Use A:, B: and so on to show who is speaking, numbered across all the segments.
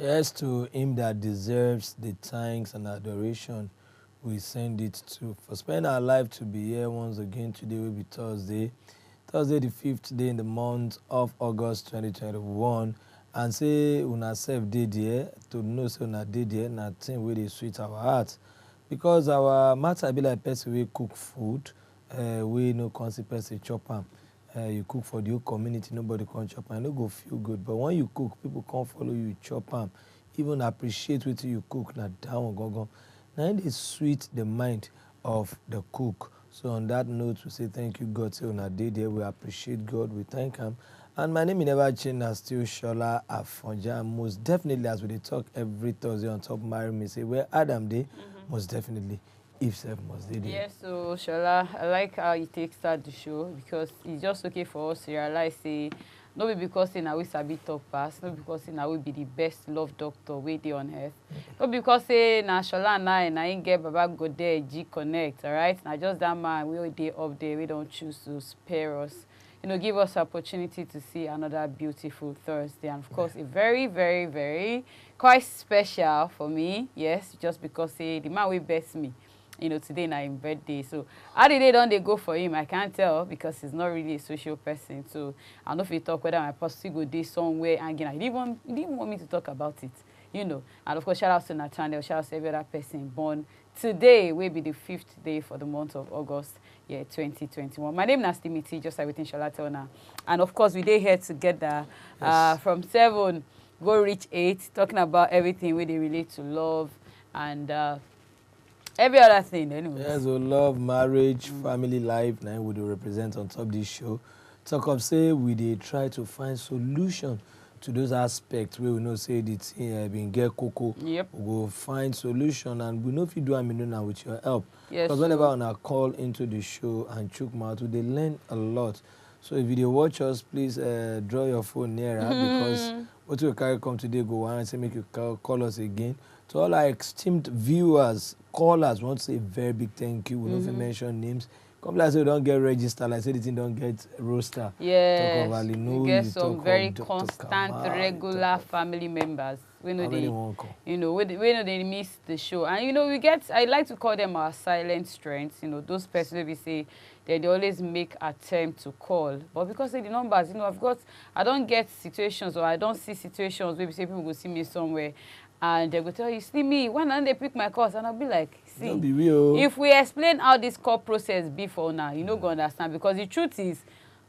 A: Yes, to him that deserves the thanks and adoration, we send it to. For spending our life to be here once again, today will be Thursday. Thursday, the 5th day in the month of August 2021. And say, una self did here, to know say una did here, nothing really sweet our heart. Because our matter be like person we cook food, we no consequence chop am. You cook for the whole community, nobody can chop am. No go feel good. But when you cook, people come follow you, chop am. Even appreciate what you cook. Na down go. Now it is sweet the mind of the cook. So on that note, we say thank you, God. Say on a day there, we appreciate God. We thank Him. And my name is never changed. As still Shola and most definitely, as we talk every Thursday on top, marry me say where Adam day, most definitely. If self must be there.
B: Yes, so Shola, I like how you take start the show because it's just okay for us to realize say no be because say na we sabi talk pass, no because say na we be the best love doctor wey dey on earth, no because say na Shola and I na him get Baba go there G connect, alright? Na just that man we dey up there, we don't choose to spare us. You know, give us opportunity to see another beautiful Thursday, and of course a very, very, very quite special for me. Yes, just because say the man will best me. You know, today na him birthday. So how the day don't they go for him? I can't tell because he's not really a social person. So I don't know if he talk whether my pastor go day somewhere and again. He didn't even want me to talk about it. You know. And of course, shout out to my channel, shout out to every other person born today will be the 5th day for the month of August, 2021. My name is Slimmytee, just like everything Shola tell now. And of course, we day here together from 7 go reach 8, talking about everything where they relate to love and every other thing, anyway.
A: Yes, so love, marriage, family life, now we do represent on top of this show. Talk of say we dey try to find solution to those aspects where we know say the thing been get cocoa.
B: Yep.
A: We go find solution and we know if you do am now with your help.
B: Yes.
A: Because whenever on a call into the show and chook mouth, they learn a lot. So if you dey watch us, please draw your phone nearer because what we carry come today go on and say make you call us again. To all our esteemed viewers, callers, want to say a very big thank you. We don't even mention names. Come like say we don't get registered, like say the thing don't get roster.
B: Yes,
A: talk of
B: we get some very
A: Dr.
B: constant,
A: Kamal,
B: regular family members. We know they,
A: come.
B: you know, we know they miss the show, and you know we get. I like to call them our silent strengths. You know, those persons we say they always make attempt to call, but because of the numbers, you know, I don't get situations or I don't see situations where we say people go see me somewhere. And they go tell you, Slimmy, when don't they pick my calls? And I'll be like, see,
A: Don't be real.
B: if we explain how this call process before now, you know, go understand. Because the truth is,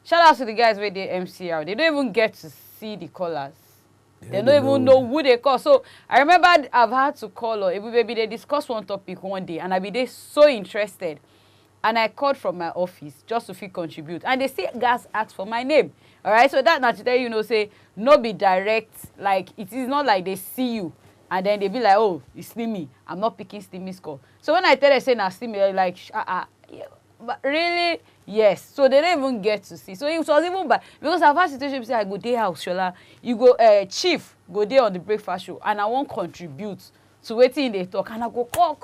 B: shout out to the guys where they MCR, they don't even get to see the callers. They don't even know who they call. So I remember I've had to call or maybe they discuss one topic one day, and I be there so interested. And I called from my office just to feel contribute. And they say, guys, ask for my name. All right, so that now today, you know, say, no be direct, like, it is not like they see you. And then they be like, oh, it's Slimmy. I'm not picking Slimmy's call. So when I tell them, say, nah, Slimmy, they're like, yeah, but really? Yes. So they don't even get to see. So it was even bad. Because I've had situations, say, I go day house, Shola. You go, Chief, go there on the breakfast show. And I won't contribute to waiting they talk. And I go, call.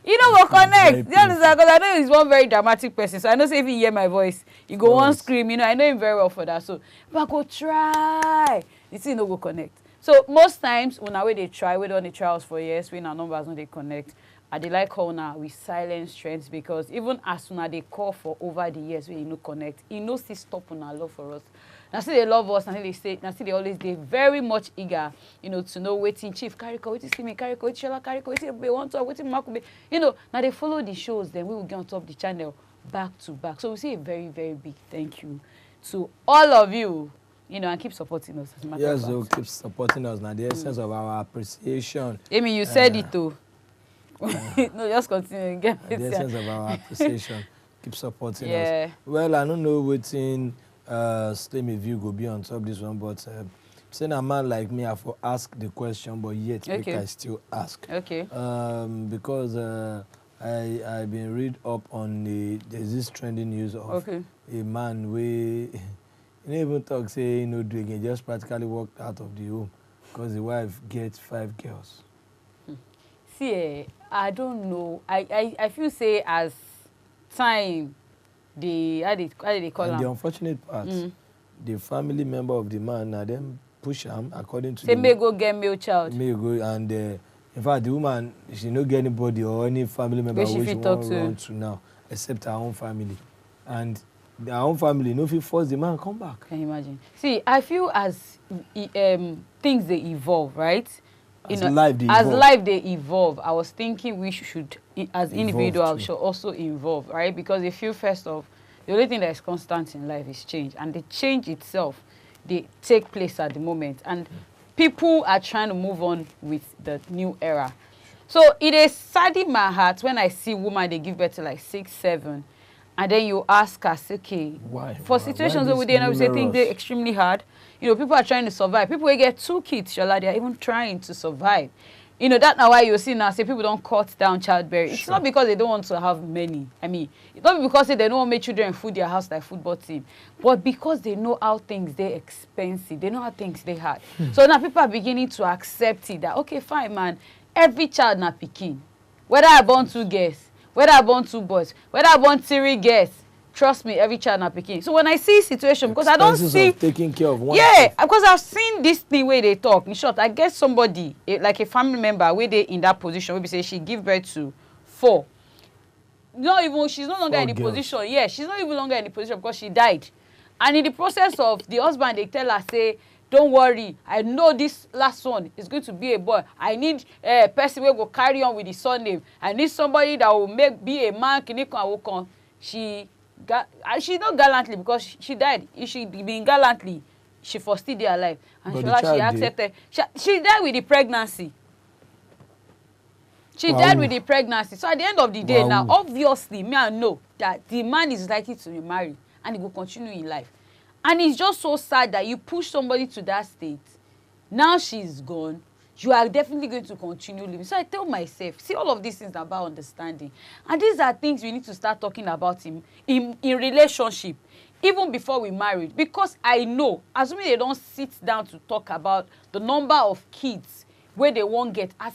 B: You know, we'll connect. You understand? Because I know he's one very dramatic person. So I know, say, if you hear my voice, you go one scream. You know, I know him very well for that. So, but I go try. You see, no go connect. So most times when they try, we don't the trials for years, when our numbers when they connect, and they like call now with silent strengths because even as soon as they call for over the years when you know connect, you know still stop on our love for us. Now see they love us, and they say, now see they always they very much eager, you know, to know waiting Chief carry call, waiting Slimmy carry call, waiting Shola carry call, waiting they want to, waiting Mark be, you know. Now they follow the shows, then we will get on top of the channel back to back. So we say a very, very big thank you to all of you. You know, and keep supporting us.
A: Yes, so keep supporting us. Now, the essence of our appreciation.
B: Amy, you said it too. No, just continue.
A: The essence of our appreciation. Keep supporting us. Well, I don't know what in Slimmy view go be on top of this one, but saying a man like me, I have to ask the question, but yet I still ask.
B: Okay.
A: Because I've been read up on there's this trending news of a man where. You don't even talk, say, no, do again, just practically walked out of the home because the wife gets 5 girls.
B: See, I don't know. I feel, say, as time, how they call them?
A: The unfortunate part, the family member of the man, now them push him according to
B: say may go get male child.
A: May go and in fact the woman she no get anybody or any family member
B: Which
A: she want to run to now except her own family, and her own family no fit force the man come back. Can
B: you imagine? See, I feel as things they evolve, right?
A: As
B: life they evolve, I was thinking we should, as individuals, should also evolve, right? Because I feel first off, the only thing that is constant in life is change, and the change itself, they take place at the moment, and people are trying to move on with the new era. So it is saddening my heart when I see women they give birth to like 6, 7, and then you ask us, okay,
A: why?
B: For situations where we say things they're extremely hard. You know, people are trying to survive. People will get 2 kids, Shola, they are even trying to survive. You know, that's now why you see now, say people don't cut down childbearing. It's not because they don't want to have many. I mean, it's not because they don't want to make children food their house like football team, but because they know how things they're expensive. They know how things they hard. So now people are beginning to accept it that, okay, fine, man, every child na pikin. Whether I born 2 girls, whether I born 2 boys, whether I born 3 girls, trust me, every child na pikin. So when I see situation, because I don't see
A: of taking care of one.
B: Yeah, because I've seen this thing where they talk. In short, I get somebody like a family member where they in that position where we say she give birth to 4. Not even she's no longer in the position. Yeah, she's not even longer in the position because she died. And in the process of the husband, they tell her say, don't worry, I know this last one is going to be a boy. I need a person who will carry on with the surname. I need somebody that will be a man. She not gallantly because she died. If she been gallantly, she for still there alive. And she accepted. She died with the pregnancy. She died with the pregnancy. So at the end of the day, now obviously me I know that the man is likely to remarry and he will continue in life. And it's just so sad that you push somebody to that state. Now she's gone. You are definitely going to continue living. So I tell myself, see, all of these things are about understanding. And these are things we need to start talking about in relationship, even before we marry. Because I know, assuming they don't sit down to talk about the number of kids where they won't get as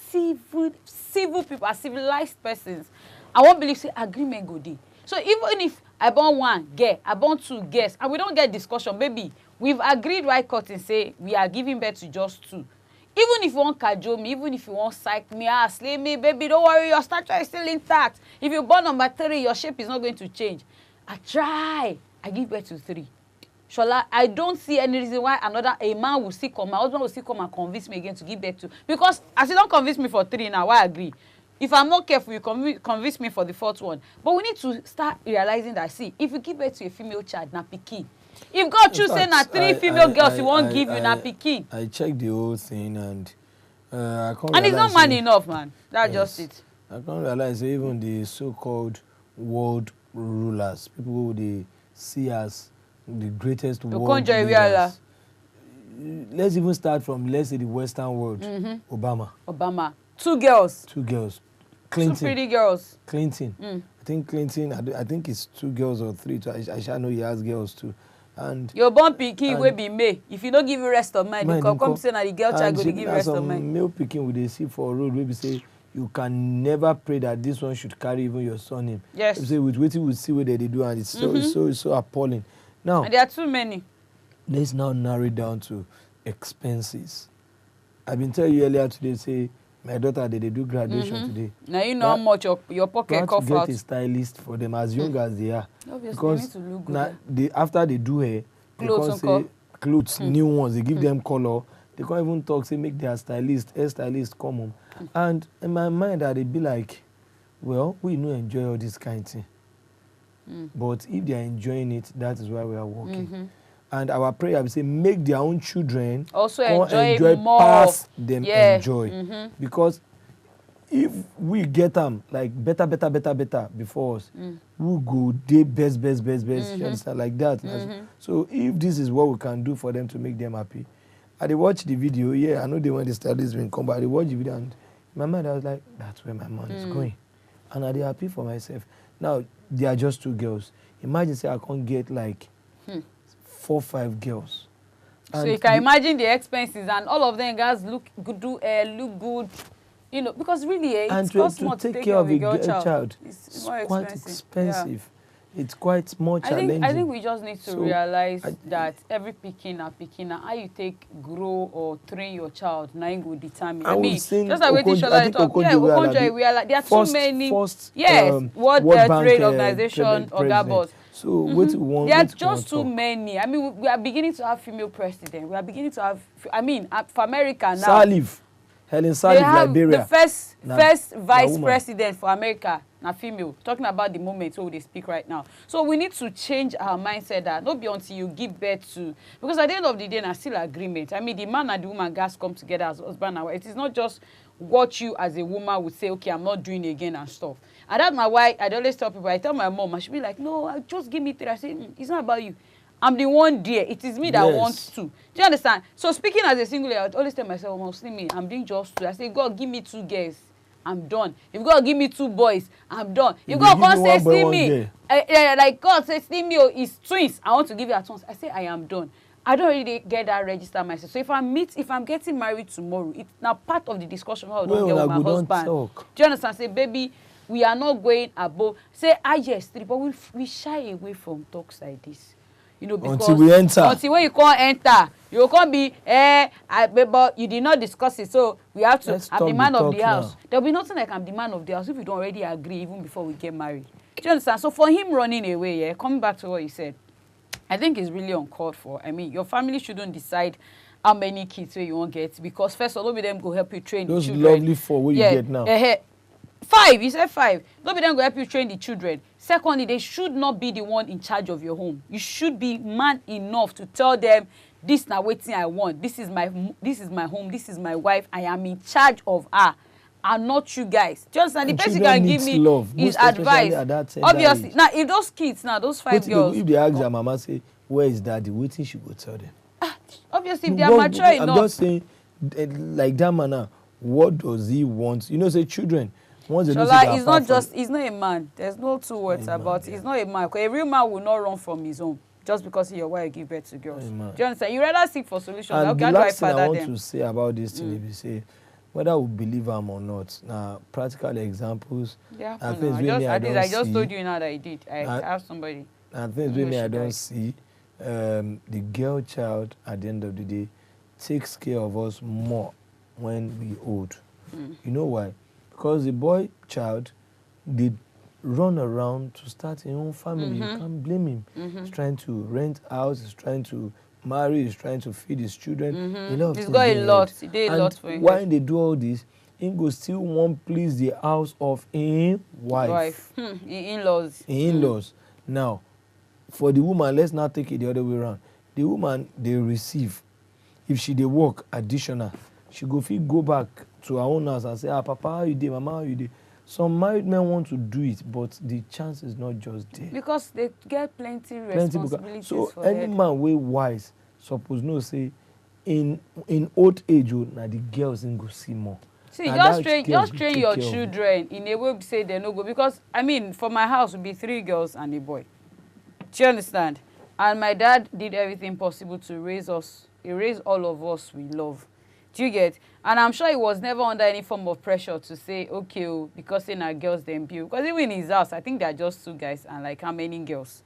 B: civil people, as civilized persons, I won't believe say agreement go dey. So even if I born 1 girl, I born 2 girls, and we don't get discussion, baby, we've agreed right cut and say we are giving birth to just 2. Even if you want cajole me, even if you want psych me, slay me, baby, don't worry, your stature is still intact. If you born number 3, your shape is not going to change. I give birth to 3. Shola, I don't see any reason why a man will still come, my husband will still come and convince me again to give birth to. Because as you don't convince me for 3 now, why agree? If I'm not careful, you convince me for the 4th one. But we need to start realizing that, see, if you give birth to a female child, na pikin. If God choose say na 3 female girls, he won't give you na pikin.
A: I checked the whole thing and I can't.
B: And it's not man enough, man. That's just it.
A: I can't realize even the so-called world rulers, people who they see as the greatest world leaders. Let's even start from, let's say, the Western world. Obama.
B: 2 girls.
A: 2 girls. Clinton.
B: 2 pretty girls.
A: Clinton. I think Clinton, I think it's 2 girls or 3. I shall know he has girls too. And
B: your born pikin will be May. If you don't give you rest of mind, you come say na the girl child go to give rest of mind.
A: Male pikin we dey see for road wey be say you can never pray that this one should carry even your surname.
B: Yes.
A: Say with wetin we see where they do, and it's so appalling. Now,
B: and there are too many.
A: Let's now narrow it down to expenses. I've been telling you earlier today, say my daughter they do graduation today.
B: Now you know how much your pocket cough out.
A: Get a stylist for them as young as they are.
B: Obviously,
A: because
B: they need to look good.
A: After they do hair, they can't say clothes, new ones. They give them color. They can't even talk. Say make their hairstylist come home. And in my mind, they be like, well, we know enjoy all this kind of thing. But if they are enjoying it, that is why we are working. And our prayer we say make their own children
B: also enjoy more
A: past them enjoy. Because if we get them like better before us, we go dey best, you understand, like that. So if this is what we can do for them to make them happy, I watch the video. I know they want the studies will come, but I watch the video and in my mind I was like, that's where my money is going, and I dey happy for myself. Now they are just 2 girls. Imagine say I can't get like 4, 5 girls.
B: And so you can imagine the expenses, and all of them guys look good, you know, because really it costs more to take care of a girl child.
A: It's quite expensive. it's quite more challenging.
B: I think we just need to realize that every picking and how you take grow or train your child now will determine. I mean, just like waiting Shola talk. Yeah, Okonjo, we are like there are too many. World Trade Organization or Gabos.
A: So what we want?
B: There are just too many. I mean, we are beginning to have female president. We are beginning to have. I mean, for America now.
A: Helen Sirleaf, Liberia.
B: The first vice president for America, now female. Talking about the moment where they speak right now. So we need to change our mindset that not be until you give birth to, because at the end of the day, there's still agreement. I mean, the man and the woman guys come together as husband and wife. It is not just what you as a woman would say, okay, I'm not doing it again and stuff. And that's why I always tell people, I tell my mom, and she'll be like, no, just give me 3. I say, it's not about you. I'm the one there. It is me that wants to. Do you understand? So speaking as a single lady, I would always tell myself, mostly me, I'm doing just 2. I say, God, give me 2 girls. I'm done. If God give me 2 boys, I'm done. If God can't say, see me, like God says, see me, is twins. I want to give you at once. I say, I am done. I don't really get that register myself. So if I'm getting married tomorrow, it's now part of the discussion how I don't get with my husband. Do you understand? Say, baby, we are not going above. Say, yes, 3, but we shy away from talks like this. You know, because
A: until we enter.
B: Until when you can't enter, you can't be, but you did not discuss it. So we have to I'm the man of the house. There'll be nothing like I'm the man of the house if we don't already agree even before we get married. Do you understand? So for him running away, coming back to what you said, I think it's really uncalled for. I mean, your family shouldn't decide how many kids you want to get, because first of all, them go help you train the children.
A: Those lovely 4 what you get now.
B: 5, you said 5. Nobody then go help you train the children. Secondly, they should not be the one in charge of your home. You should be man enough to tell them, this now waiting I want. This is my home. This is my wife. I am in charge of her, and not you guys. Do you understand? The best you can give me is advice. Obviously, now if those kids, those 5 girls,
A: if they ask their mama, say, where is daddy? Waiting, she go tell them.
B: Obviously, if they are mature enough.
A: I'm just saying, like that man now, what does he want? You know, say children.
B: Shola, he's not a man. There's no 2 words about it. He's not a man. Because a real man will not run from his home just because your wife give birth to girls. Do you understand? You rather seek for solutions.
A: And the last thing I want to say about this thing, if you say, whether we believe him or not, now practical examples.
B: Yeah, I just told you now that I did. I have somebody.
A: And things with me I don't see. The girl child at the end of the day takes care of us more when we old. You know why? Because the boy child did run around to start his own family. You can't blame him. He's trying to rent house, he's trying to marry, he's trying to feed his children.
B: He's got a lot. He did a lot for him.
A: Why they do all this, he go still want please the house of his wife.
B: In-laws.
A: In-laws. Now, for the woman, let's not take it the other way around. The woman, they receive. If she they work additional, she go back to her own house and say, Papa, how you did? Mama, how you did? Some married men want to do it, but the chance is not just there.
B: Because they get plenty responsibilities
A: so
B: for
A: any man way wise, suppose no say, in old age, now the girls ain't go see more.
B: See, just train your children in a way to say they no go. Because, I mean, for my house, it would be 3 girls and a boy. Do you understand? And my dad did everything possible to raise us. He raised all of us with love. Do you get? And I'm sure he was never under any form of pressure to say, okay, because saying our girls then build. Because even in his house, I think there are just 2 guys and like how many girls?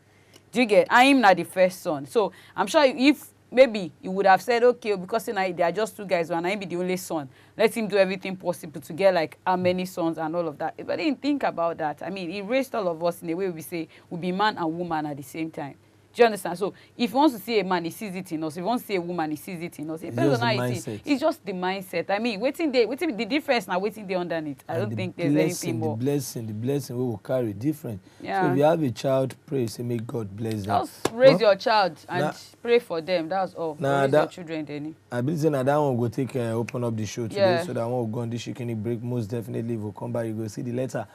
B: Do you get? I am not the first son. So I'm sure if maybe he would have said, okay, because there are just 2 guys and I be the only son. Let him do everything possible to get like how many sons and all of that. But I didn't think about that. I mean, he raised all of us in a way we say we be man and woman at the same time. Do you understand? So if he wants to see a man, he sees it in us. If he wants to see a woman, he sees it in us. It depends on how it is. It's just the mindset. I mean, the difference now, waiting there underneath. I don't think there's anything more.
A: The blessing we will carry different. Yeah. So if you have a child, pray, say, may God bless them.
B: Just raise your child and pray for them. That's all. Raise your children, Danny.
A: I believe that one will take open up the show today, so that one will go on this chicken break. Most definitely will come back. You go see the letter.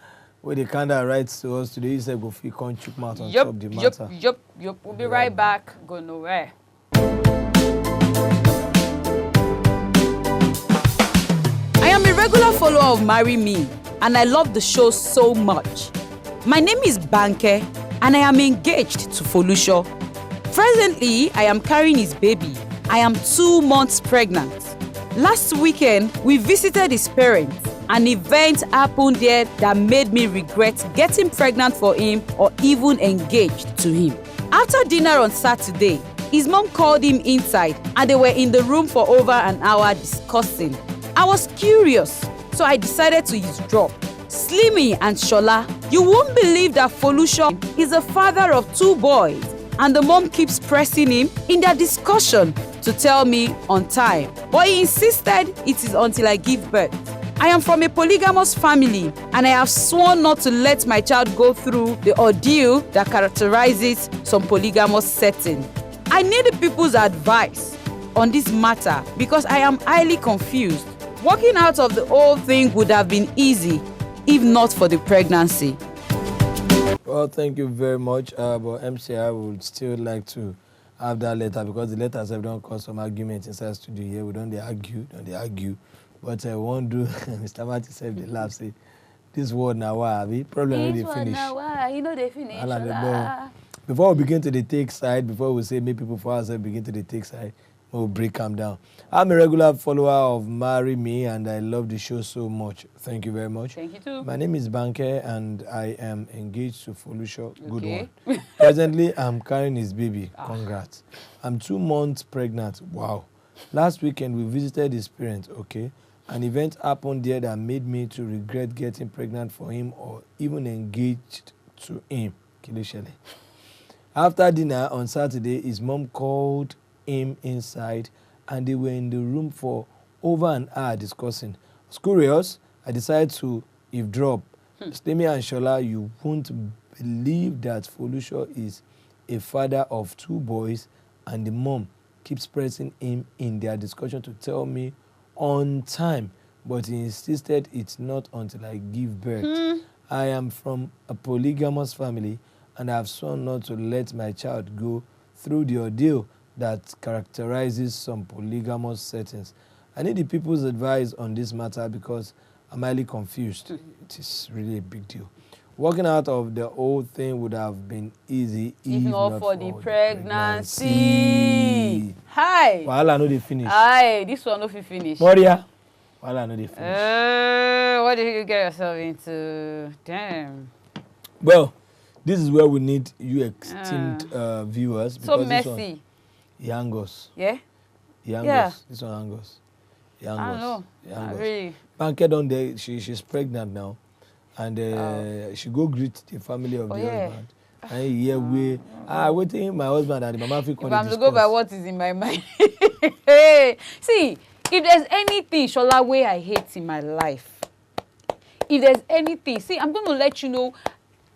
A: Where the candle writes to us today, he said, go feel can't chip mouth on top the matter.
B: Yup. We'll be right back. Go nowhere. I am a regular follower of Marry Me, and I love the show so much. My name is Banke, and I am engaged to Folusho. Presently, I am carrying his baby. I am 2 months pregnant. Last weekend, we visited his parents, An event happened there that made me regret getting pregnant for him or even engaged to him. After dinner on Saturday, his mom called him inside and they were in the room for over an hour discussing. I was curious, so I decided to eavesdrop. Slimmy and Shola, you won't believe that Folusho is the father of 2 boys and the mom keeps pressing him in their discussion to tell me on time. But he insisted it is until I give birth. I am from a polygamous family and I have sworn not to let my child go through the ordeal that characterizes some polygamous setting. I need the people's advice on this matter because I am highly confused. Walking out of the whole thing would have been easy if not for the pregnancy.
A: Well, thank you very much. But MCI would still like to have that letter because the letters have don't cause some arguments inside studio here. We don't argue. But I won't do. Mr. Martin said the laugh say this word now why problem when they finish.
B: They finish.
A: Before we begin to the take side, before we say make people for ourselves begin to the take side, we'll break them down. I'm a regular follower of Marry Me and I love the show so much. Thank you very much.
B: Thank you too.
A: My name is Banke and I am engaged to Folusho. Good one. Presently, I'm carrying his baby. Congrats. I'm 2 months pregnant. Wow. Last weekend, we visited his parents, okay? An event happened there that made me to regret getting pregnant for him or even engaged to him. Kilishele. After dinner on Saturday, his mom called him inside and they were in the room for over an hour discussing. I was curious. I decided to eavesdrop. Slimmy and Shola, you won't believe that Folusho is a father of 2 boys and the mom keeps pressing him in their discussion to tell me on time, but he insisted it's not until I give birth. I am from a polygamous family and I have sworn not to let my child go through the ordeal that characterizes some polygamous settings. I need the people's advice on this matter because I'm highly confused. It is really a big deal. Walking out of the whole thing would have been easy if not for the pregnancy.
B: Hi.
A: Wahala no dey finish.
B: Hi, this one no fit finish.
A: Moria. Wahala no dey finish.
B: What did you get yourself into? Damn.
A: Well, this is where we need you esteemed viewers.
B: So messy.
A: He angles.
B: Yeah?
A: He angles.
B: Yeah.
A: This one angles. He
B: I don't know.
A: angles.
B: Really.
A: Banke down there, she's pregnant now. And she go greet the family of the husband. And here we waiting my husband and the mama feel.
B: If I'm to go by what is in my mind. Hey, see, if there's anything, Shola, way I hate in my life, if there's anything, see, I'm going to let you know.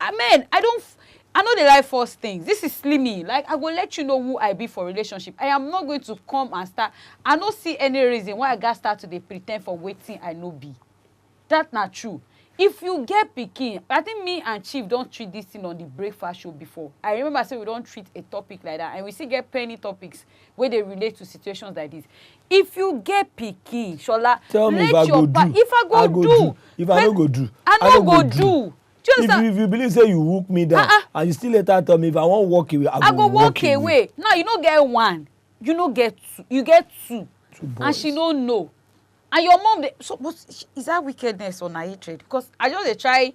B: I know they like first things. This is Slimmy. Like, I will let you know who I be for relationship. I am not going to come and start. I don't see any reason why I got start to dey pretend for waiting I know be. That's not true. If you get pikin, I think me and Chief don't treat this thing on the breakfast show before. I remember I said we don't treat a topic like that, and we still get plenty topipics where they relate to situations like this. If you get pikin, Shola,
A: tell me if I go do.
B: If I go do.
A: If I don't go do.
B: I don't go do. Do you understand?
A: If you believe say you hook me down and you still later tell me if I want walk away, I go walk away.
B: Now you don't get 1, you don't get 2, you get 2, and she don't know. And your mom, so but is that wickedness or hatred? Because I just try,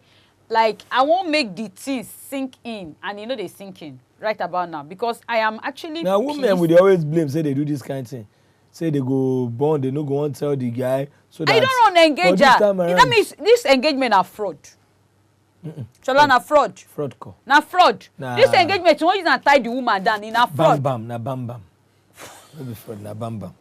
B: like, I won't make the things sink in, and they sink in right about now because I am actually.
A: Now women would always blame, say they do this kind of thing, say they go born, they no go on tell the guy. So that
B: I don't want to engage her. That means this engagement are fraud. Shola na fraud.
A: Fraud call.
B: Na fraud. Nah. This engagement, you want to tie the woman down in a fraud.
A: Bam bam, na bam bam. No be fraud, na bam bam.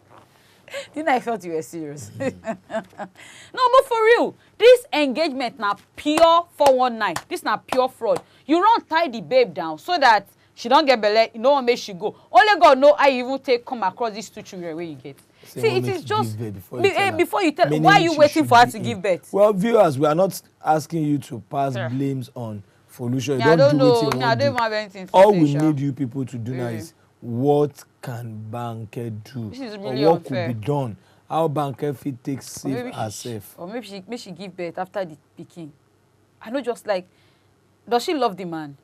B: Didn't I thought you were serious? No, but for real, this engagement now pure 419. This now pure fraud. You don't tie the babe down so that she don't get belly. No one makes she go. Only God know how you even come across these 2 children where you get. See, it is just before you tell. Why are you waiting for her to give birth?
A: Well, viewers, we are not asking you to pass blames on Folusho.
B: Yeah, don't do what you want to do. Anything to
A: all we need you people to do now is what can Banke do?
B: This is really
A: or what
B: unfair.
A: Could be done? How Banke fit take save herself?
B: Or maybe she give birth after the pikin. I know, just like, does she love the man?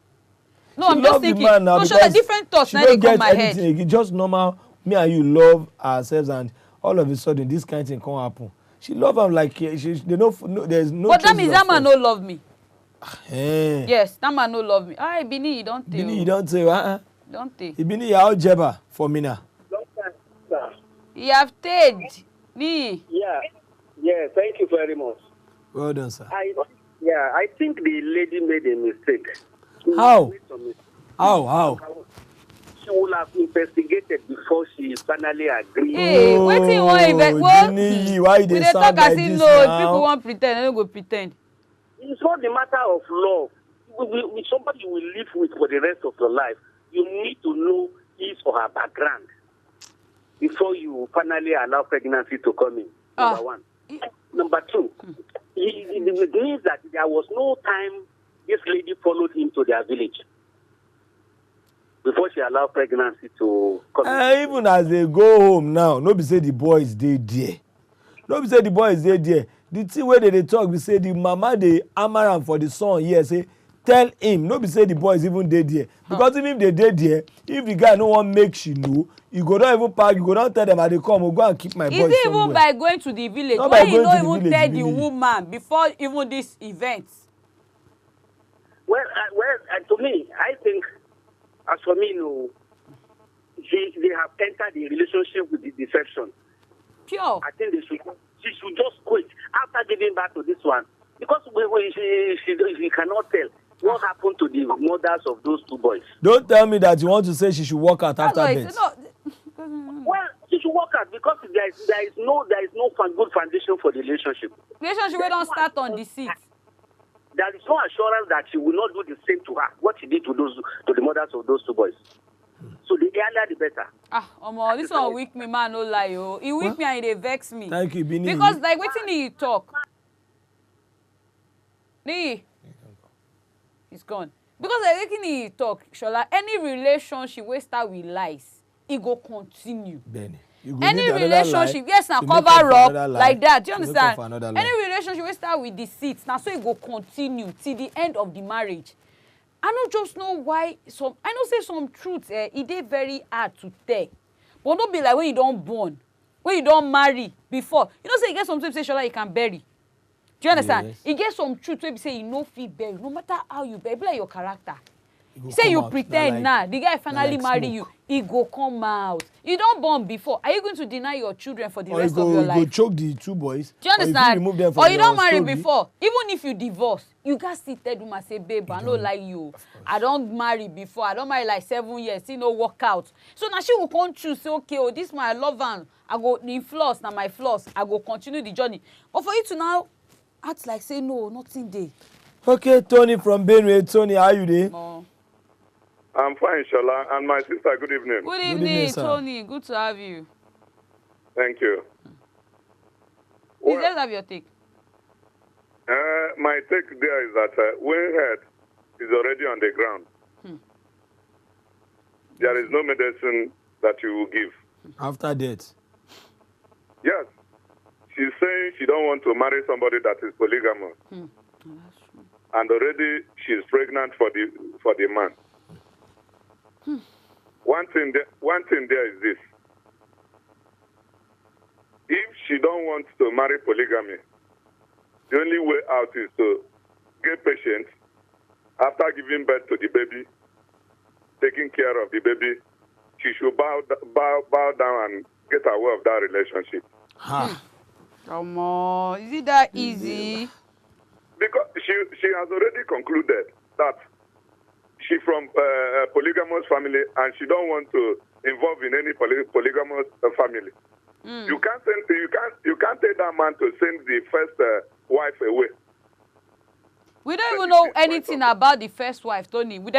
B: No, I'm just thinking. No, show the different thoughts now they come my head.
A: It's just normal. Me and you love ourselves, and all of a sudden this kind of thing can't happen. She love him like they know there's no.
B: But that means that man no love me.
A: Eh.
B: Yes, that man no love me. Ah, Bini, you don't tell.
A: Bini, you don't say
B: Don't tell.
A: Bini, you out jeba for me now.
C: Long time, sir.
B: You have stayed. Me.
C: Yeah, thank you very much.
A: Well done, sir.
C: I think the lady made a mistake.
A: How? How?
C: She would have investigated before she finally agreed.
B: Hey, wetin you wan invest?
A: Bini, why they
B: talk
A: sound
B: as
A: like
B: if
A: this
B: no,
A: now?
B: people wan pretend, they no go pretend.
C: It's not the matter of love. With somebody you will live with for the rest of your life, you need to know his or her background before you finally allow pregnancy to come in. Number one. Number two, it means that there was no time this lady followed him to their village before she allowed pregnancy to come in.
A: Even as they go home now, no be say the boys dey there. No be say the boys dey there. The thing wey they talk be say the mama dey hammer am for the son here say tell him. No be say the boys even dey there. Because even if they dey there, if the guy no wan make she know, you go don even pack, you go don tell them I dey come, go and keep my boys somewhere.
B: Is it even by going to the village?
A: Not
B: Why
A: by
B: you
A: going
B: no
A: to the
B: even
A: village,
B: tell the
A: village.
B: woman before even this event?
C: Well, to me, I think, as for me, no, they have entered the relationship with the deception.
B: Pure.
C: I think she should just quit after giving back to this one. Because she cannot tell what happened to the mothers of those two boys.
A: Don't tell me that you want to say she should walk out after birth.
C: Well, she should work out because there is no good foundation for the relationship.
B: Relationship wey don start on deceit.
C: There is no assurance that she will not do the same to her, what she did to the mothers of those two boys. So the earlier the better.
B: Omo, this one weak me, man, no lie, oh. He weak me and he dey vex me.
A: Thank you, Bini.
B: Because like wetin he talk. He's gone. Because like wetin he talk, Shola, any relationship wey start with lies, e go continue.
A: Benny.
B: Any relationship, yes, now cover up like that. Do you understand? Any relationship wey start with deceit, now so it go continue till the end of the marriage. I don't just know why I know say some truth, it dey very hard to tell. But don't be like when you don't born, when you don't marry before. You know, say you get some truth say Shola you can bury. Do you understand?
A: Yes.
B: You get some truth where you say you no fit bury, no matter how you bury, be like your character. Say you pretend now, the guy finally marry you, he go come out. You don't born before. Are you going to deny your children for the rest of your life?
A: Or you go choke the two boys.
B: Do you understand?
A: Or
B: you don't marry before. Even if you divorce, you gats still tell them, say, babe, I don't like you. I don't marry before. I don't marry like 7 years. See no work out. So now she will come choose, say, okay, oh, this my love and I go the flaws, now my flaws. I go continue the journey. But for you to now act like say no, nothing there.
A: Okay, Tony from Benue. Tony, how are you there?
D: I'm fine, Shola. And my sister, good evening.
B: Good evening, Tony. Good to have you.
D: Thank you.
B: Please, let's have your take.
D: My take there is that when head is already on the ground, there is no medicine that you will give.
A: After that?
D: Yes. She's saying she don't want to marry somebody that is polygamous. And already she's pregnant for the man. One thing there is this. If she don't want to marry polygamy, the only way out is to get patient after giving birth to the baby, taking care of the baby. She should bow down and get away of that relationship.
B: Come on, is it that easy?
D: Because she has already concluded that she from a polygamous family and she don't want to involve in any polygamous family. You can't tell that man to send the first wife away.
B: We don't even know anything about the first wife, Tony. We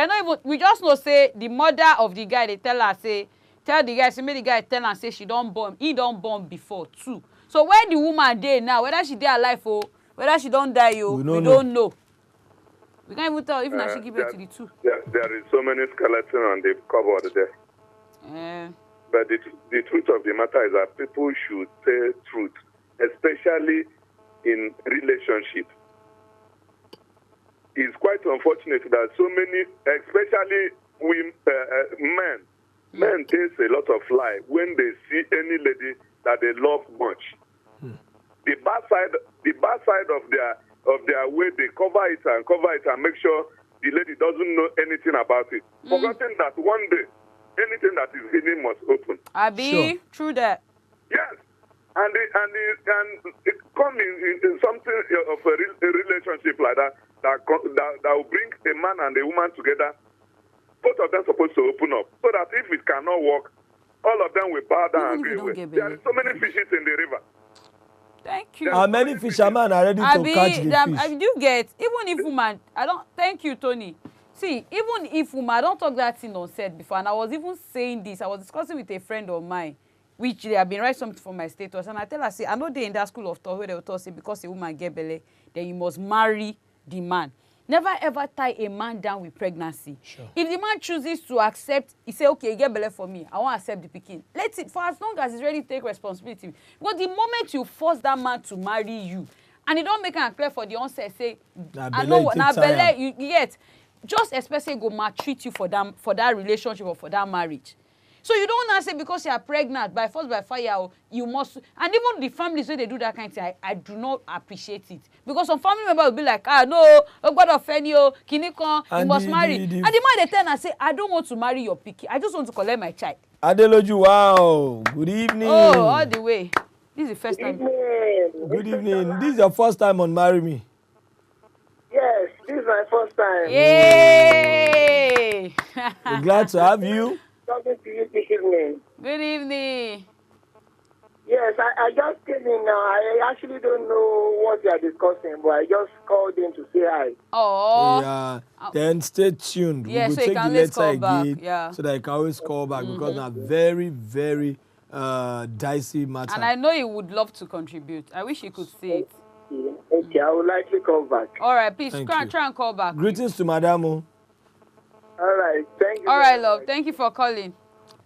B: just know say the mother of the guy, they tell the guy, say make the guy tell her say she don't born, he don't born before too. So where the woman dey now, whether she dey alive or whether she don't die, we don't know. We can't even tell if she give birth to the two.
D: There is so many skeletons on the cupboard there. But the truth of the matter is that people should say truth, especially in relationships. It's quite unfortunate that so many, especially men taste a lot of lie when they see any lady that they love much. The the bad side of their way, they cover it and make sure the lady doesn't know anything about it. Forgetting that one day, anything that is hidden must open.
B: Abi, true that.
D: Yes. And it comes in something of a relationship like that will bring a man and a woman together. Both of them supposed to open up so that if it cannot work, all of them will bow down and agree with. There are so many fishes in the river.
B: Thank you.
A: How many fishermen are ready to catch the fish?
B: I do get, even if woman, I don't, thank you, Tony. See, even if woman, I don't talk that thing on set before, and I was even saying this, I was discussing with a friend of mine, which they have been writing something for my status, and I tell her, say, I know they in that school of thought where they will talk, say, because a woman get belly, then you must marry the man. Never ever tie a man down with pregnancy.
A: Sure.
B: If the man chooses to accept, he say, okay, you get belly for me, I want to accept the pikin. Let it, for as long as he's ready to take responsibility. But the moment you force that man to marry you, and it don't make him clear for the onset, say, I know what, now belly, you get, just especially go maltreat you for that relationship or for that marriage. So you don't want to say because you are pregnant by force by fire, you must. And even the families where they do that kind of thing, I do not appreciate it. Because some family members will be like, no, God offend you, kinikon, you must marry. And the man they tell and say, I don't want to marry your picky. I just want to collect my child.
A: Adeloju, wow. Good evening.
B: Oh, all the way. This is the first time.
A: Good evening. This is your first time on Marry Me.
E: Yes, this is my first time.
B: Yay!
A: We're glad to have you.
E: Talking to you this evening.
B: Good evening.
E: Yes, I just came in now. I actually don't know what you are discussing, but I just called in to say hi.
B: Oh.
A: Yeah. Then stay tuned.
B: Yeah,
A: We
B: so
A: will
B: you
A: take
B: can
A: the
B: always
A: letter
B: call
A: again
B: back,
A: so that you can always call back because it's a very, very dicey matter.
B: And I know you would love to contribute. I wish you could see it.
E: Okay, I will likely call back.
B: All right, please
A: Thank
B: try
A: you.
B: and call back.
A: Greetings to Madam.
E: All right, thank you.
B: All right,
E: very
B: love.
E: much.
B: Thank you for calling.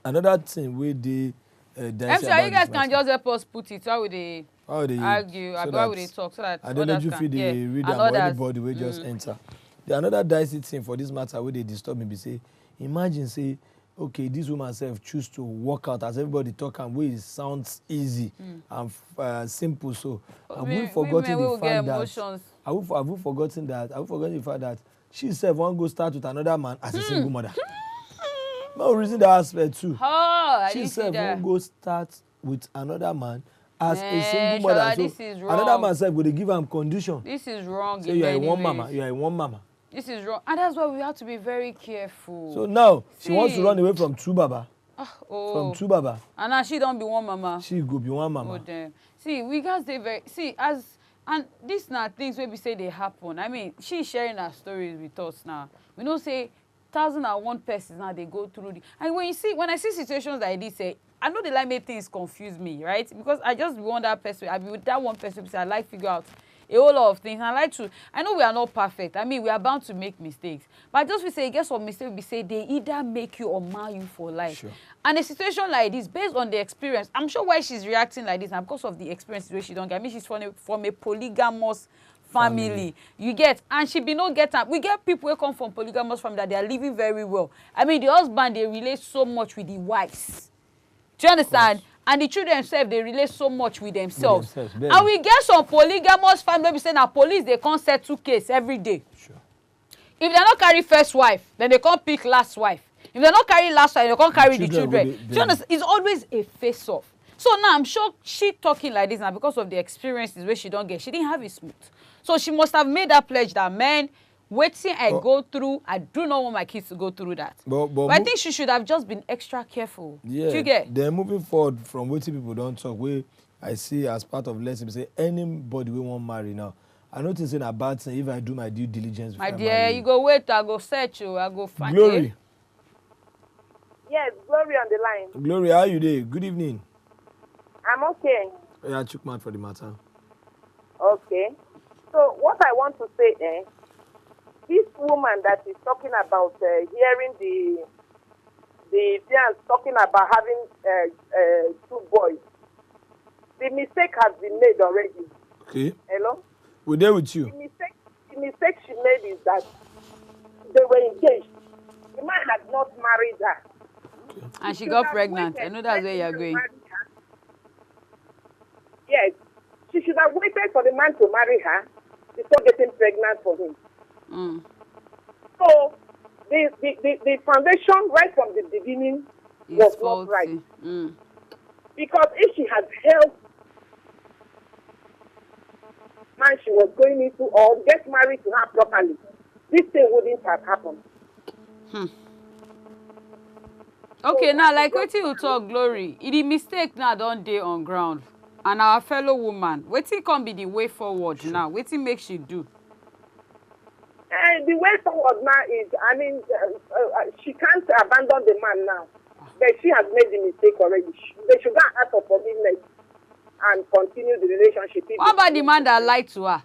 A: Another thing we did.
B: MC, you guys can just help us put it. How would they argue?
A: So
B: How would they talk? So that
A: I don't know
B: others
A: if
B: can.
A: you feel the reader
B: and
A: or
B: others.
A: anybody will just enter. The another dicey thing for this matter where they disturb me be say, imagine say, okay, this woman self choose to work out as everybody talk and way it sounds easy and simple. So have we forgotten the fact that have we forgotten the fact that she self won't go start with another man as a single mother. No reason that aspect too.
B: Oh,
A: She self won't go start with another man as a single
B: Shola,
A: mother.
B: this
A: So
B: is wrong.
A: another man self will give am condition.
B: This is wrong.
A: Say
B: in
A: you are a
B: many
A: one
B: ways.
A: mama. You are a one mama.
B: This is wrong, and that's why we have to be very careful.
A: So now she wants to run away from two baba. From two baba.
B: And now she don't be one mama.
A: She go be one mama.
B: Oh damn. See, we guys they very and this now things where we say they happen. I mean, she's sharing her stories with us now. We don't say 1,001 persons now they go through the, and when I see situations like this, I know the like make things confuse me, right? Because I just want that person. I be with that one person. I like figure out a whole lot of things. I know we are not perfect. I mean, we are bound to make mistakes. But I just will say, guess what mistake we say they either make you or mar you for life.
A: Sure.
B: And a situation like this, based on the experience, I'm sure why she's reacting like this, and because of the experience where she don't get. I mean, she's from a polygamous family. You get, and she be no get up. We get people who come from polygamous family that they are living very well. I mean, the husband they relate so much with the wives. Do you understand? And the children themselves they relate so much with themselves. And we get some polygamous family we say now police they can't settle case every day.
A: Sure.
B: If they not carry first wife, then they can't pick last wife. If they not carry last wife, they can't carry the children. Do you understand? It's always a face off. So now I'm sure she talking like this now because of the experiences where she don't get. She didn't have it smooth. So she must have made that pledge that, man, waiting I go through, I do not want my kids to go through that. But I think she should have just been extra careful.
A: Yeah.
B: Do you get?
A: Then moving forward from what people don't talk, where I see as part of lesson, say anybody we want marry now. I notice in a bad thing if I do my due diligence.
B: My dear, you go wait, I go search you, I go find
A: Glory.
B: you.
E: Yes, Glory on the line.
A: Glory, how are you there? Good evening.
E: I'm okay.
A: Yeah, Chukman for the matter.
E: Okay. So what I want to say is, this woman that is talking about hearing the fiance talking about having two boys, the mistake has been made already.
A: Okay.
E: Hello?
A: We're there with you.
E: The mistake she made is that they were engaged. The man had not married her.
A: Okay.
B: And she got pregnant. I know that's where you're going.
E: Yes. She should have waited for the man to marry her before getting pregnant for him. So the foundation right from the beginning was not right. Because if she had helped man she was going into or get married to her properly, this thing wouldn't have happened.
B: Okay, now like wetin you talk, Glory, the mistake now don dey on ground, and our fellow woman, wetin come be the way forward now? Wetin make she do?
E: And the way forward now is, I mean, she can't abandon the man now. But she has made the mistake already. They should not ask for forgiveness and continue the relationship.
B: What about the man that lied to her?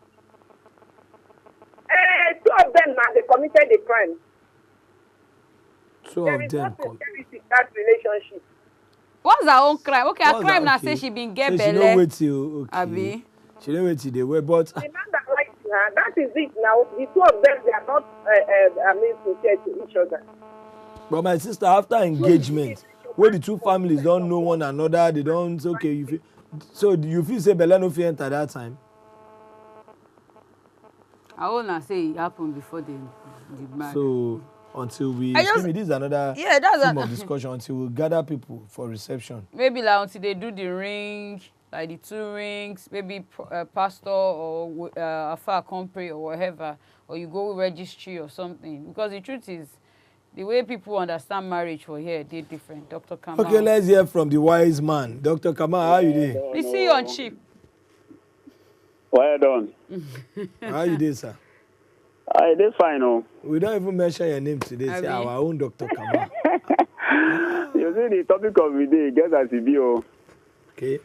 E: Two of them now, they committed a crime.
A: Two
E: There
A: of
E: is
A: them.
E: no sincerity in that relationship.
B: What's her own crime? Okay, her
A: What's
B: crime
A: that?
B: now say she been get
A: So
B: belle.
A: she don't wait till, okay.
B: Abi.
A: She don't wait till they wait, but
E: The man that likes her, that is it now. The two of them, they are not, I mean, sincere to each other.
A: but my sister, after engagement, where the two families don't know one another, they don't, okay, you feel, so you feel say belle no fit enter that time?
B: I wanna say it happened before they married.
A: So until we,
B: I just-
A: excuse me, this is another
B: Yeah, that's
A: theme of discussion, until we gather people for reception.
B: Maybe like until they do the ring, like the 2 rings, maybe pastor or afar company or whatever, or you go registry or something. Because the truth is, the way people understand marriage for here, they're different. Dr. Kamal.
A: Okay, let's hear from the wise man. Dr. Kamal, how you doing?
B: We see you on cheap.
F: Well done.
A: How you doing, sir?
F: I did fine, oh.
A: We don't even mention your name today. Say
B: Abi.
A: our own Dr. Kamal.
F: You see, the topic of the day, guess as it be, oh.
A: Okay.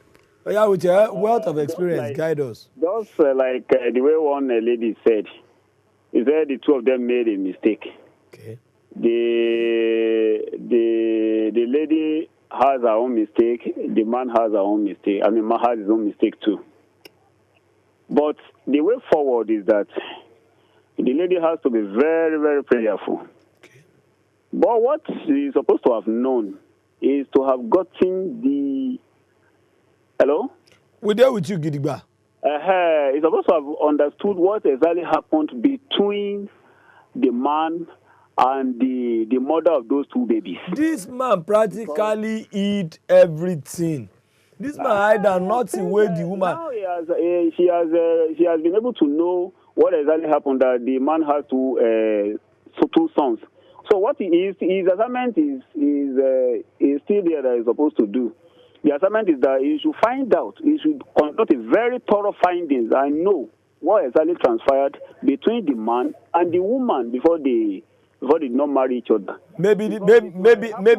A: Oh yeah, with your wealth of experience,
F: like-
A: guide us.
F: Just like the way one lady said, he said the two of them made a mistake.
A: Okay.
F: The lady has her own mistake, the man has her own mistake. I mean, man has his own mistake too. But the way forward is that the lady has to be very, very prayerful.
A: Okay.
F: But what she's supposed to have known is to have gotten the... Hello?
A: We're there with you, Gidigba.
F: He's supposed to have understood what exactly happened between the man and the mother of those two babies.
A: This man practically eat everything. This man hide and nothing where the woman.
F: Now she has been able to know what exactly happened, that the man has two sons. So what his assignment is still there that he's supposed to do. The assignment is that he should find out, he should conduct a very thorough findings and know what exactly transpired between the man and the woman before they did not marry each other.
A: Maybe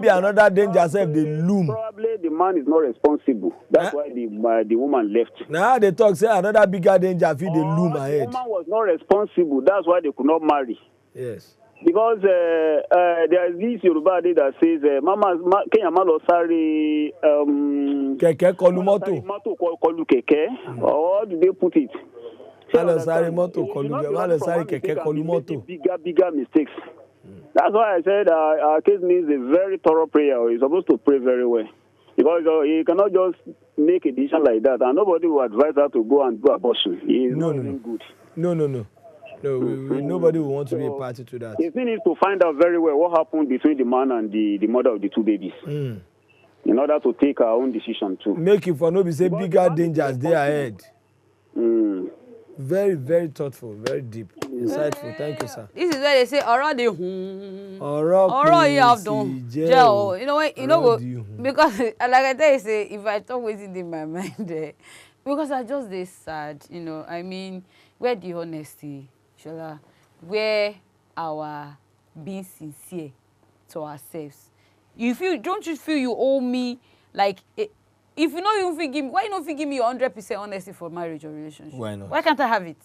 A: another danger self they loom.
F: Probably the man is not responsible. That's why the woman left.
A: Now they talk say another bigger danger feel they loom
F: The
A: ahead.
F: woman was not responsible. That's why they could not marry.
A: Yes.
F: Because there is this Yoruba day that says, Kenya malo sari
A: Kẹ̀kẹ́ kọlù mọ́tò.
F: Moto kọlù kẹ̀kẹ́. Or how do they put it?
A: Má lọ sáré mọ́tò kọlù kẹ̀kẹ́. Má lọ sáré kẹ̀kẹ́ kọlù mọ́tò.
F: Bigger mistakes. That's why I said our case needs a very thorough prayer. You're supposed to pray very well. Because you cannot just make a decision like that, and nobody will advise her to go and do abortion. It's not even good.
A: No. Nobody will want to be a party to that.
F: The thing is to find out very well what happened between the man and the mother of the two babies, in order to take our own decision too.
A: Make it for no be say bigger dangers dey ahead. Very, very thoughtful, very deep, insightful. Thank you, sir.
B: This is where they say ọ̀rọ̀ dey hun.
A: Ọ̀rọ̀
B: Ọ̀rọ̀ yìí have
A: kìí
B: done.
A: sì
B: Jẹ́ o, you know what? You know
A: Ọ̀rọ̀
B: go
A: di hun.
B: because like I tell you say if I talk wetin in my mind there, because I just dey sad. You know, I mean, where the honesty, Shola, where our being sincere to ourselves. Don't you feel you owe me like? If you know you don't give me, why you don't give me 100% honesty for marriage or relationship?
A: Why not?
B: Why can't I have it?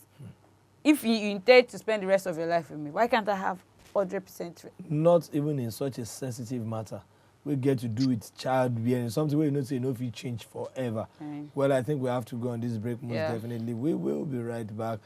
B: If you intend to spend the rest of your life with me, why can't I have 100%?
A: Not even in such a sensitive matter. We get to do with childbearing, something where you know say no fit change forever.
B: Okay.
A: Well, I think we have to go on this break most
B: Yeah.
A: definitely. We will be right back.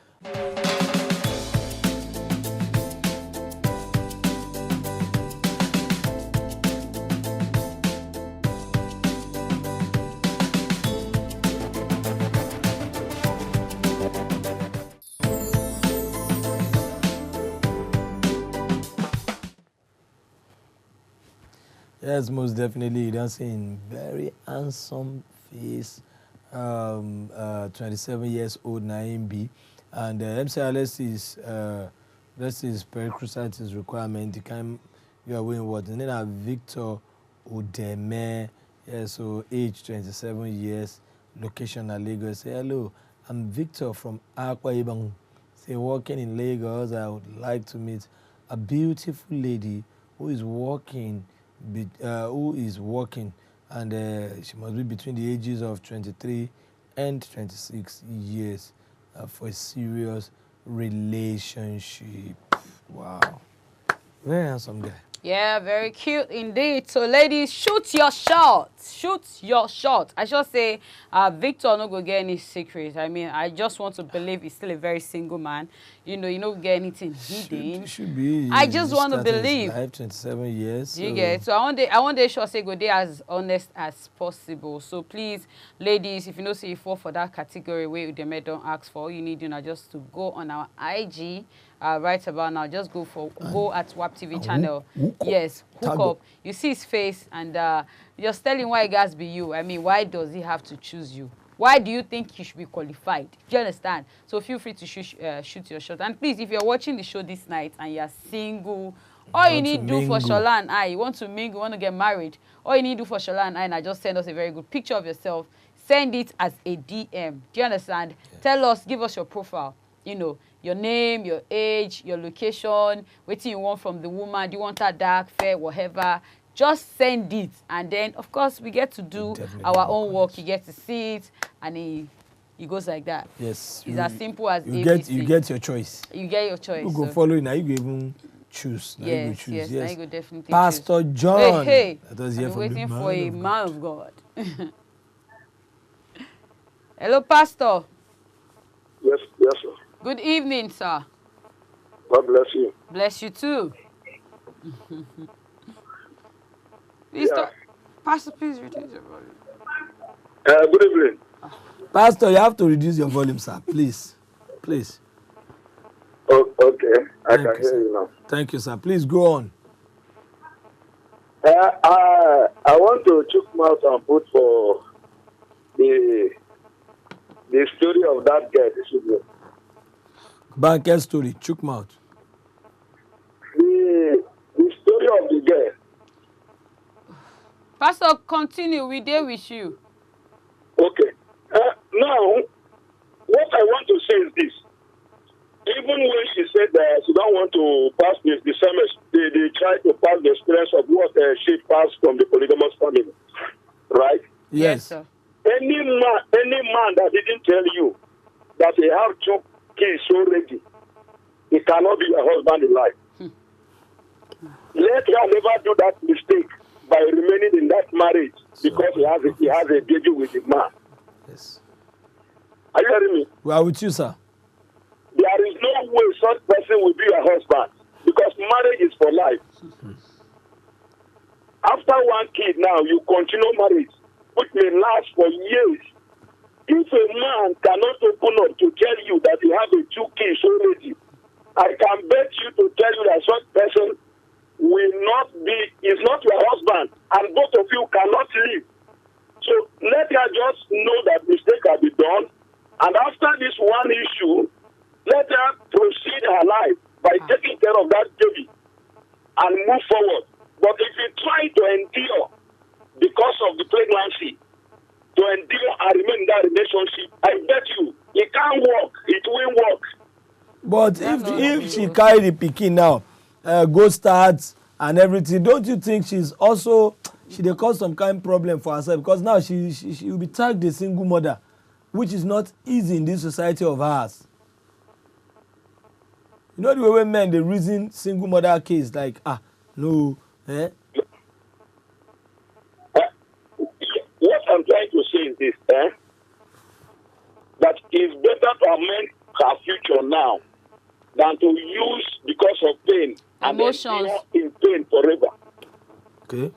A: Yes, most definitely. You don't see in very handsome face, 27 years old, Naimbi, and MCLS is let's say prerequisite requirement. You are weighing what? And then Victor Udeme, yeah, so age 27 years, location at Lagos. Say hello, I'm Victor from Akwa Ibom. Say working in Lagos. I would like to meet a beautiful lady who is working and she must be between the ages of 23 and 26 years for a serious relationship. Wow, very handsome guy.
B: Yeah, very cute indeed. So, ladies, shoot your shot. Shoot your shot. I should say, Victor no go get any secret. I mean, I just want to believe he's still a very single man. You know, get anything hidden.
A: Should be.
B: I just want to believe.
A: Life, 27 years.
B: You get it? So I want to sure say go there as honest as possible. So please, ladies, if you know say you fall for that category where the men don't ask for, all you need just to go on our IG. Right about now, just go at wapTVchannel. Yes, hook up. You see his face and just tell him why it has to be you. I mean, why does he have to choose you? Why do you think he should be qualified? Do you understand? So feel free to shoot your shot. And please, if you're watching the show this night and you're single, all you need to do for Shola and I, you want to mingle, you want to get married, all you need to do for Shola and I, now just send us a very good picture of yourself. Send it as a DM. Do you understand? Yeah. Tell us, give us your profile. You know, your name, your age, your location, what you want from the woman. Do you want her dark, fair, whatever? Just send it. And then, of course, we get to do our own work. You get to see it, and it goes like that.
A: Yes.
B: It's as simple as
A: ABC. You get your choice.
B: You get your choice.
A: You go follow it, now you go even choose. Now
B: yes,
A: you go choose.
B: yes, now you go definitely
A: Pastor
B: choose.
A: John.
B: Hey,
A: I'm
B: waiting for a man of God. Hello, Pastor.
G: Yes, sir.
B: Good evening, sir.
G: God bless you.
B: Bless you too. Please Pastor, please reduce your volume.
G: Good evening.
A: Pastor, you have to reduce your volume, sir. Please. Please.
G: Oh, okay. I can hear you now.
A: Thank you, sir. Please go on.
G: I want to chook mouth and put for the story of that girl this evening.
A: Banker story, chook mouth.
G: The story of the girl.
B: Pastor, continue. We there with you.
G: Okay. Now, what I want to say is this. Even when she said that she don't want to pass the semester, they try to pass the experience of what she passed from the polygamous family. Right?
A: Yes,
B: sir.
G: Any man that didn't tell you that he have 2 kids already, he cannot be your husband in life. Let her never do that mistake by remaining in that marriage because he has a baby with the man.
A: Yes.
G: Are you hearing me?
A: We are with you, sir.
G: There is no way such person will be your husband because marriage is for life. After 1 kid now, you continue marriage, which may last for years. If a man cannot open up to tell you that he has 2 kids already, I can bet you to tell you that such person is not your husband, and both of you cannot live. So let her just know that mistake has been done, and after this one issue, let her proceed her life by taking care of that baby and move forward. But if you try to endure because of the pregnancy, to endure and remain in that relationship, I bet you it can't work. It will work.
A: But if she carry the pikin now, go start and everything, don't you think she dey cause some kind of problem for herself? Because now she will be tagged a single mother, which is not easy in this society of ours. You know the way when men they reason single mother case like no.
G: What I'm trying to say is this, that it's better to amend her future now than to use because of pain
B: Emotions.
G: And then be in pain forever.
A: Okay.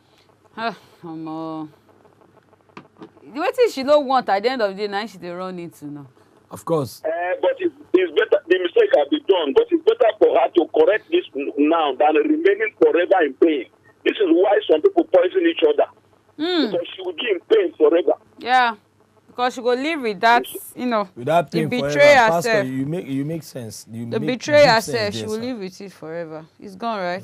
B: What if she don't want at the end of the day, now she dey run into now?
A: Of course.
G: But it's better, the mistake has been done, but it's better for her to correct this now than remaining forever in pain. This is why some people poison each other. Because she will be in pain forever.
B: Yeah. Because she go live with that,
A: without
B: the
A: pain forever.
B: betray
A: Pastor,
B: herself.
A: you make sense. You
B: The
A: make
B: betray
A: deep
B: herself,
A: sense
B: she
A: there,
B: will
A: sir.
B: live with it forever. It's gone, right?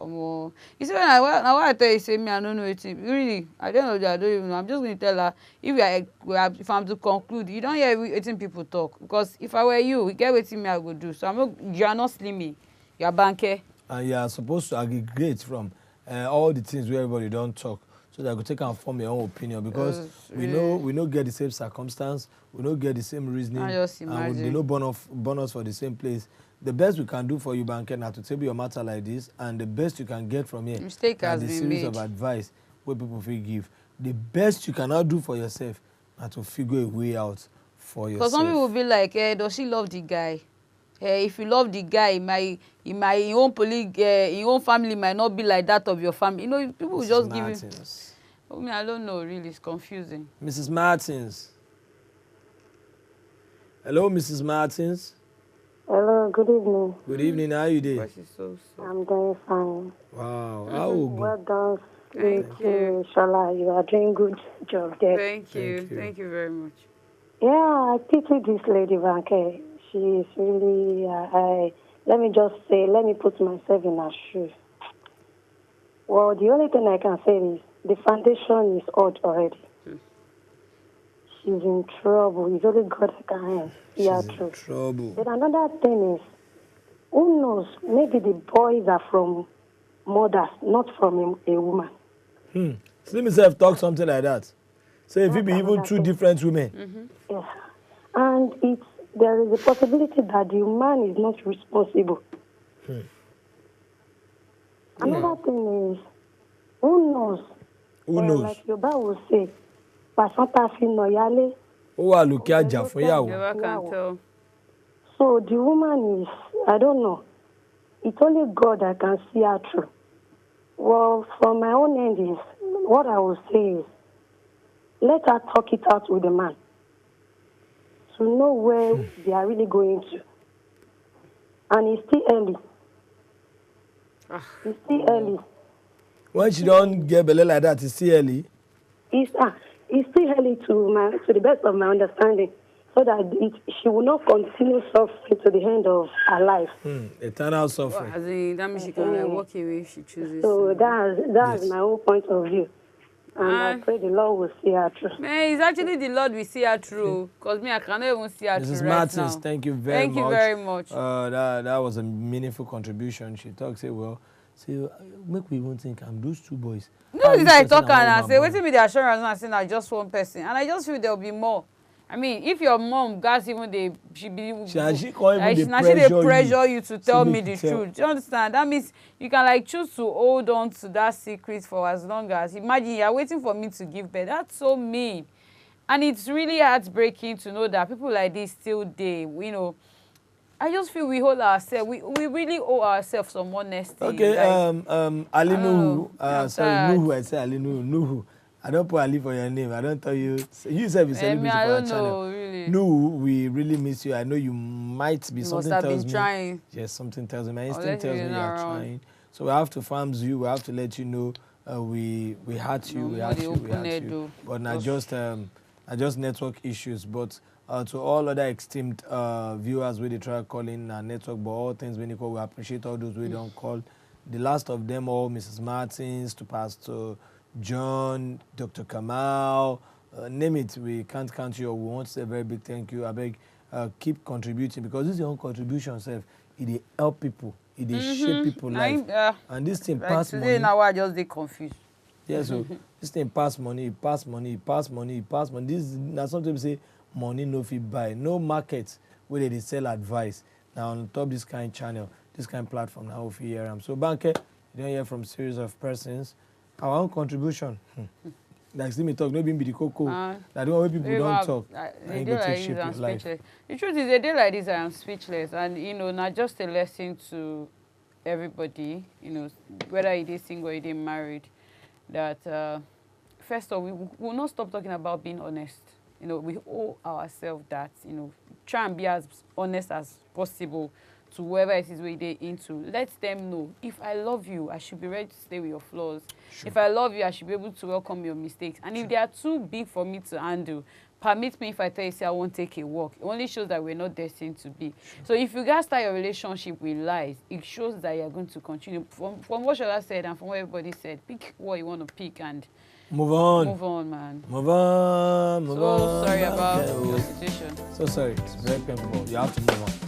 B: You see, now why I tell you, say me, I don't know it. Really, I don't know that. I don't even know. I'm just going to tell her, if I'm to conclude, you don't hear everything people talk. Because if I were you get what me I would do. So you are not Slimmy. You are banker.
A: And you are supposed to aggregate from all the things where everybody don't talk, so that you take and form your own opinion, because we know get the same circumstance, we don't get the same reasoning, and we no born us for the same place. The best we can do for you, banker, now to table your matter like this, and the best you can get from here,
B: mistake has
A: the
B: been
A: series
B: made
A: of advice where people will give. The best you cannot do for yourself, and to figure a way out for yourself.
B: Because some people will be like, does she love the guy? If you love the guy, your own family might not be like that of your family. People will just give you. I don't know, really, it's confusing.
A: Mrs. Martins. Hello, Mrs. Martins.
H: Hello, good evening.
A: Good evening, how are you doing?
H: I'm doing fine.
A: Wow, how good.
H: Well done.
B: Thank you.
H: Shola, you are doing good job there.
B: Thank you very much.
H: Yeah, I pity this lady, Banke. She is really, let me put myself in her shoes. Well, the only thing I can say is the foundation is odd already. She's in trouble. It's only God that can see her through.
A: Trouble.
H: But another thing is, who knows, maybe the boys are from mothers, not from a woman.
A: Slim himself talk something like that. So if it be even two different women.
H: Yes. And there is a possibility that the man is not responsible. Another thing is, who knows?
A: Who knows?
H: Like your Bible will say, Pasanta fi no yale.
A: Ó wà lókè àjà fún ìyàwó.
B: Never can tell.
H: So the woman is, I don't know. It's only God that can see her through. Well, from my own end is, what I will say is, let her talk it out with the man to know where they are really going to. And it's still early. It's still early.
A: When she don't get belly like that, it's still early.
H: It's still early to the best of my understanding, so that she will not continue suffering to the end of her life.
A: Eternal suffering.
B: As in, that means she can walk away if she chooses.
H: So that's my own point of view. And I pray the Lord will see her through.
B: Man, it's actually the Lord will see her through. Because me, I cannot even see her through
A: Mrs.
B: right
A: Martins,
B: now.
A: thank you very much.
B: Thank you very much.
A: That was a meaningful contribution. She talks, make we even think, those two boys.
B: No, this I talk and I say, wait till me the assurance and I say, not just one person. And I just feel there will be more. I mean, if your mom gas even she pressure you to tell me the truth. Do you understand? That means you can choose to hold on to that secret for as long as. Imagine you're waiting for me to give birth. That's so mean. And it's really heartbreaking to know that people like this still there. I just feel we hold ourselves. We really owe ourselves some honesty.
A: Okay, Ali Nuhu. Sorry, Nuhu. I say Ali Nuhu. Nuhu. I don't put Ali for your name. I don't tell you. You said you celebrity for our channel.
B: Really.
A: Nuhu, we really miss you. I know you might be. Something tells me.
B: Must have been trying.
A: Yes, something tells me. My instinct tells me you are trying. So we have to farm you. We have to let you know. We had you. We had you. But not just network issues. But to all other esteemed viewers, we try calling network, but all things we call, we appreciate all those we don't call. The last of them all, Mrs. Martins, to Pastor John, Dr. Kamal, name it. We can't count you. We want to say a very big thank you. I beg, keep contributing, because this is your own contribution, self. It help people. It shape people life. And this thing pass money.
B: Today now I just get confused.
A: Yeah, so this thing pass money. This is now sometimes say money no fit buy. No market where they sell advice. Now on top this kind of channel, this kind of platform, now we hear them. So banker, you don't hear from series of persons. Our own contribution. Like see me talk, no be the cocoa. That the way people don't talk.
B: A day like this, I'm speechless. The truth is, a day like this, I am speechless, and not just a lesson to everybody. Whether it is single or it is married, that first of all, we will not stop talking about being honest. We owe ourselves that. Try and be as honest as possible to whoever it is where they're into. Let them know, if I love you, I should be ready to stay with your flaws. Sure. If I love you, I should be able to welcome your mistakes. And if they are too big for me to handle, permit me if I tell you, say I won't take a walk. It only shows that we're not destined to be. Sure. So if you guys start your relationship with lies, it shows that you're going to continue. From what Shola said and from what everybody said, pick what you want to pick and
A: move on.
B: Move on, man.
A: Move on. Move on.
B: So sorry about your situation.
A: So sorry. It's very painful. You have to move on.